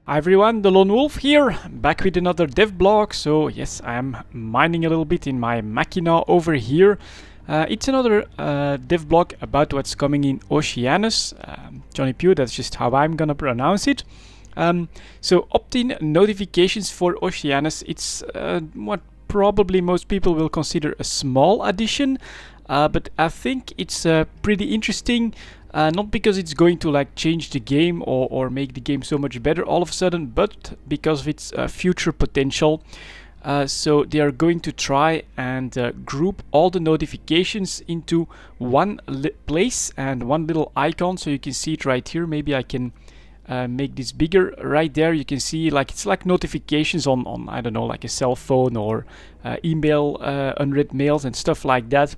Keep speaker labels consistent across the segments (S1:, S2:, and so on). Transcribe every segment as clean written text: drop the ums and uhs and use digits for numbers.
S1: Hi everyone, delonewolf here, back with another dev blog. So yes, I am mining a little bit in my machina over here. It's another dev blog about what's coming in Oceanus. Johnny Pew, that's just how I'm gonna pronounce it. So opt-in notifications for Oceanus, it's what probably most people will consider a small addition, but I think it's pretty interesting. Not because it's going to like change the game or make the game so much better all of a sudden, but because of its future potential. So they are going to try and group all the notifications into one place and one little icon. So you can see it right here. Maybe I can make this bigger. Right there you can see like it's like notifications on I don't know, like a cell phone or email, unread mails and stuff like that.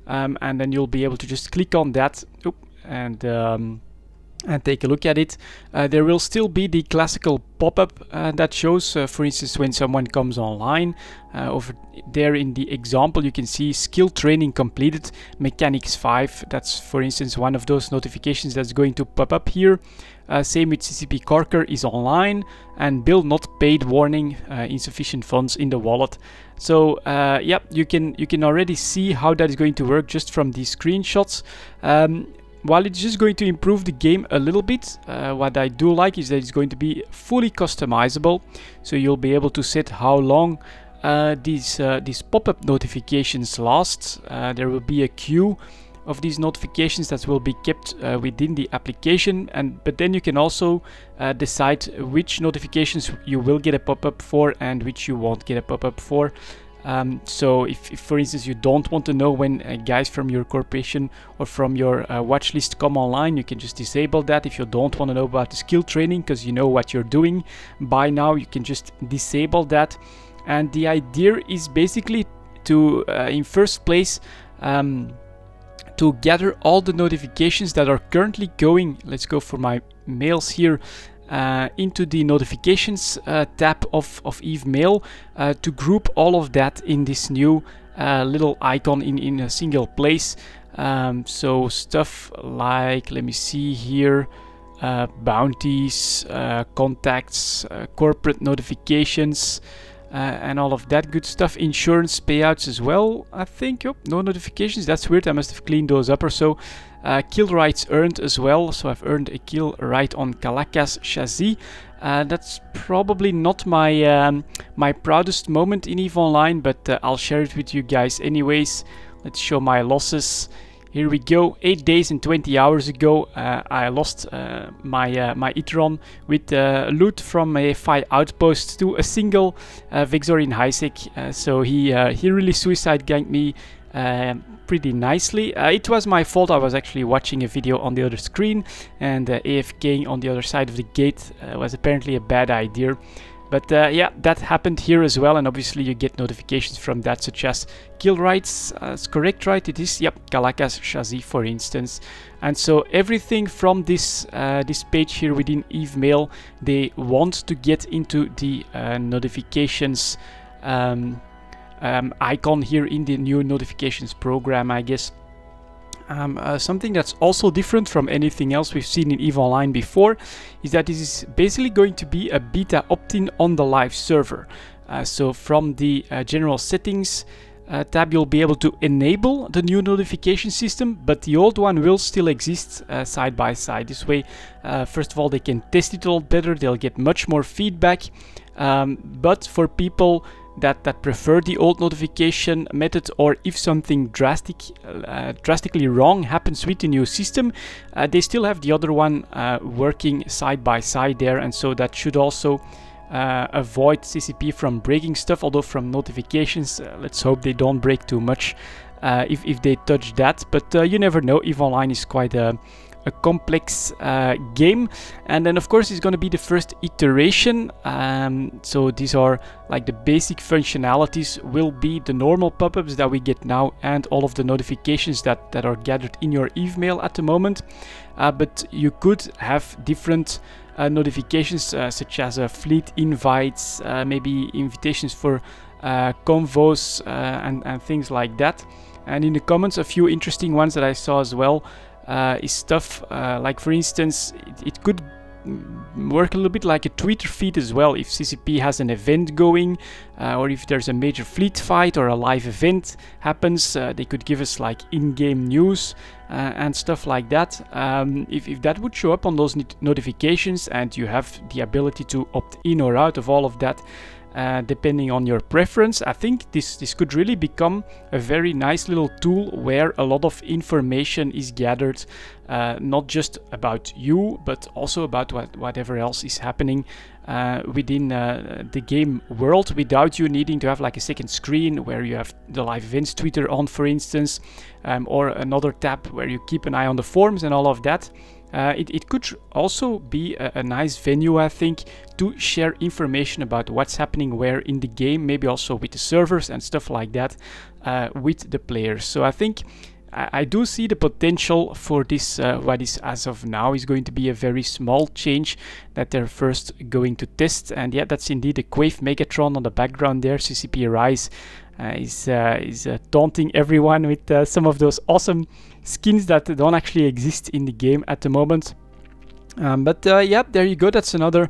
S1: And then you'll be able to just click on that. And take a look at it. There will still be the classical pop-up that shows, for instance, when someone comes online. Over there in the example you can see skill training completed, mechanics 5. That's, for instance, one of those notifications that's going to pop up here. Same with CCP Corker is online, and bill not paid warning, insufficient funds in the wallet. So yeah, you can already see how that is going to work just from these screenshots. While it's just going to improve the game a little bit, what I do like is that it's going to be fully customizable. So you'll be able to set how long these pop-up notifications last. There will be a queue of these notifications that will be kept within the application, but then you can also decide which notifications you will get a pop-up for and which you won't get a pop-up for. So if for instance you don't want to know when guys from your corporation or from your watch list come online, you can just disable that. If you don't want to know about the skill training because you know what you're doing by now, you can just disable that. And the idea is basically to in first place to gather all the notifications that are currently going, let's go for my mails here, into the notifications tab of Eve Mail, to group all of that in this new little icon in a single place. So stuff like, let me see here, bounties, contacts, corporate notifications, and all of that good stuff. Insurance payouts as well, I think. Oh, no notifications, that's weird, I must have cleaned those up or so. Kill rights earned as well, so I've earned a kill right on Caracas Chassis. That's probably not my my proudest moment in EVE Online, but I'll share it with you guys anyways. Let's show my losses. Here we go. 8 days and 20 hours ago, I lost my Itron with loot from a FI outpost to a single Vexor in Highsec. So he really suicide ganged me pretty nicely. It was my fault. I was actually watching a video on the other screen, and AFKing on the other side of the gate was apparently a bad idea. But yeah, that happened here as well, and obviously you get notifications from that, such as kill rights. It's correct, right? It is, yep, Caracas Chassis, for instance. And so everything from this this page here within Eve Mail, they want to get into the notifications icon here in the new notifications program, I guess. Something that's also different from anything else we've seen in EVE Online before is that this is basically going to be a beta opt-in on the live server. So from the general settings tab, you'll be able to enable the new notification system, but the old one will still exist side by side. This way, first of all, they can test it a lot better, they'll get much more feedback, but for people that prefer the old notification method, or if something drastically wrong happens with the new system, they still have the other one working side by side there, and so that should also avoid CCP from breaking stuff. Although from notifications, let's hope they don't break too much if they touch that, but you never know. EVE Online is quite a complex game, and then of course it's going to be the first iteration, so these are like the basic functionalities will be the normal pop-ups that we get now, and all of the notifications that are gathered in your Eve Mail at the moment, but you could have different notifications such as fleet invites, maybe invitations for convos, and things like that. And in the comments, a few interesting ones that I saw as well is stuff like, for instance, it could work a little bit like a Twitter feed as well. If CCP has an event going, or if there's a major fleet fight or a live event happens, they could give us like in-game news and stuff like that. If that would show up on those notifications, and you have the ability to opt in or out of all of that, depending on your preference, I think this could really become a very nice little tool where a lot of information is gathered, not just about you, but also about whatever else is happening within the game world, without you needing to have like a second screen where you have the live events Twitter on, for instance, or another tab where you keep an eye on the forums and all of that. It could also be a nice venue, I think, to share information about what's happening where in the game, maybe also with the servers and stuff like that, with the players. So I think I do see the potential for this, what is as of now is going to be a very small change that they're first going to test. And yeah, that's indeed a Quave Megatron on the background there. CCP Rise is taunting everyone with some of those awesome skins that don't actually exist in the game at the moment. But yeah, there you go. That's another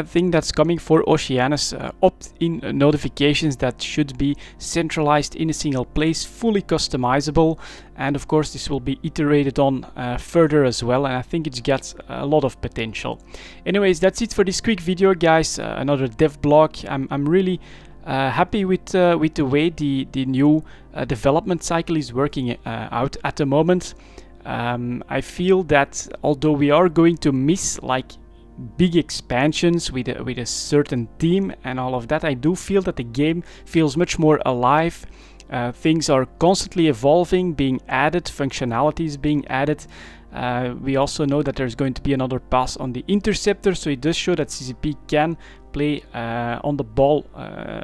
S1: thing that's coming for Oceanus. Opt-in notifications that should be centralized in a single place, fully customizable, and of course this will be iterated on further as well, and I think it's got a lot of potential. Anyways, that's it for this quick video, guys. Another dev blog. I'm really happy with the way the new development cycle is working out at the moment. I feel that although we are going to miss like big expansions with a certain theme and all of that, I do feel that the game feels much more alive. Things are constantly evolving, being added, functionalities being added. We also know that there's going to be another pass on the Interceptor, so it does show that CCP can play on the ball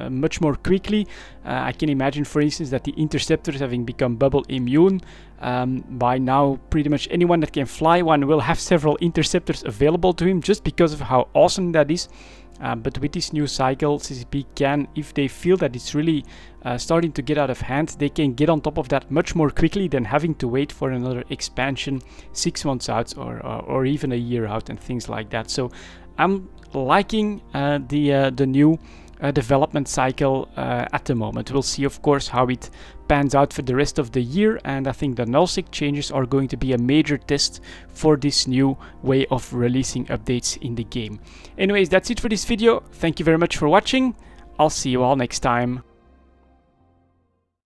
S1: much more quickly. I can imagine, for instance, that the Interceptors, having become bubble immune, by now pretty much anyone that can fly one will have several Interceptors available to him, just because of how awesome that is. But with this new cycle, CCP can, if they feel that it's really starting to get out of hand, they can get on top of that much more quickly than having to wait for another expansion 6 months out or even a year out and things like that. So I'm liking the new development cycle at the moment. We'll see, of course, how it pans out for the rest of the year, and I think the nullsec changes are going to be a major test for this new way of releasing updates in the game. Anyways, that's it for this video. Thank you very much for watching. I'll see you all next time.